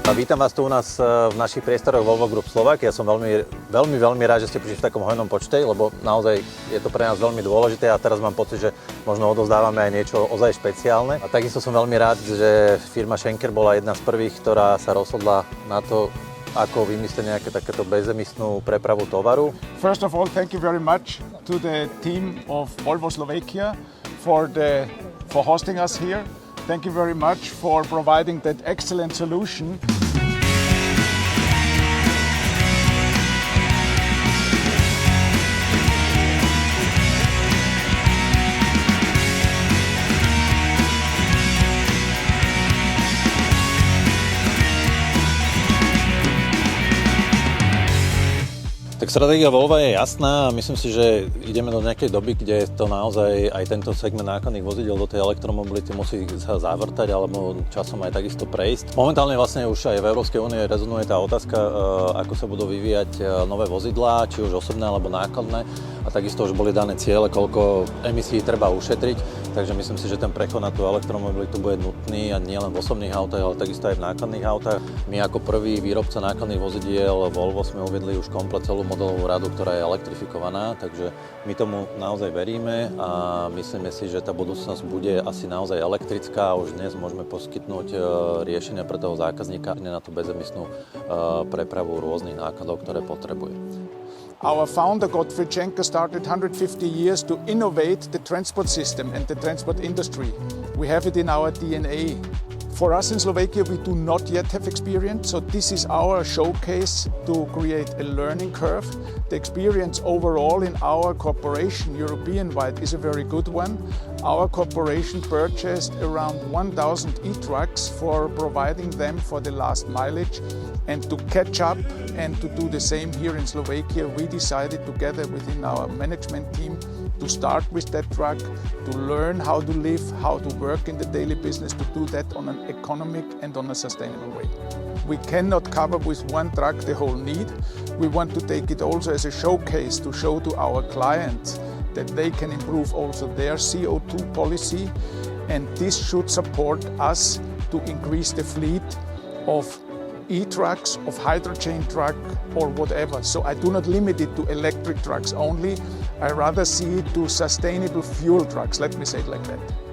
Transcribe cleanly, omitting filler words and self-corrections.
Vítam vás tu u nás v našich priestoroch Volvo Group Slovakia. Ja som veľmi rád, že ste prišli v takom hojnom počte, lebo naozaj je to pre nás veľmi dôležité a teraz mám pocit, že možno odovzdávame aj niečo ozaj špeciálne. A takisto som veľmi rád, že firma Schenker bola jedna z prvých, ktorá sa rozhodla na to, ako vymyslieť nejaké takéto bezemisnú prepravu tovaru. First of all, thank you very much to the team of Volvo Slovakia for hosting us here. Thank you very much for providing that excellent solution. Tak stratégia Volva je jasná a myslím si, že ideme do nejakej doby, kde to naozaj aj tento segment nákladných vozidiel do tej elektromobility musí sa zavrtať alebo časom aj takisto prejsť. Momentálne vlastne už aj v Európskej únie rezonuje tá otázka, ako sa budú vyvíjať nové vozidlá, či už osobné alebo nákladné, a takisto už boli dané ciele, koľko emisí treba ušetriť, takže myslím si, že ten prechod na tú elektromobilitu bude nutný a nielen v osobných autách, ale takisto aj v nákladných autách. My ako prvý výrobca nákladných vozidiel Volvo sme uviedli už komplet celú modelovú radu, ktorá je elektrifikovaná, takže my tomu naozaj veríme a myslíme si, že tá budúcnosť bude asi naozaj elektrická a už dnes môžeme poskytnúť riešenia pre toho zákazníka na tú bezemisnú prepravu rôznych nákladov, ktoré potrebuje. Our founder, Gottfried Schenker, started 150 years to innovate the transport system and the transport industry. We have it in our DNA. For us in Slovakia, we do not yet have experience, so this is our showcase to create a learning curve. The experience overall in our corporation, European-wide, is a very good one. Our corporation purchased around 1,000 e-trucks for providing them for the last mileage. And to catch up and to do the same here in Slovakia, we decided together within our management team to start with that truck, to learn how to live, how to work in the daily business, to do that on an economic and on a sustainable way. We cannot cover with one truck the whole need. We want to take it also as a showcase to show to our clients that they can improve also their CO2 policy, and this should support us to increase the fleet of e-trucks, of hydrogen truck or whatever. So I do not limit it to electric trucks only. I rather see it to sustainable fuel trucks, let me say it like that.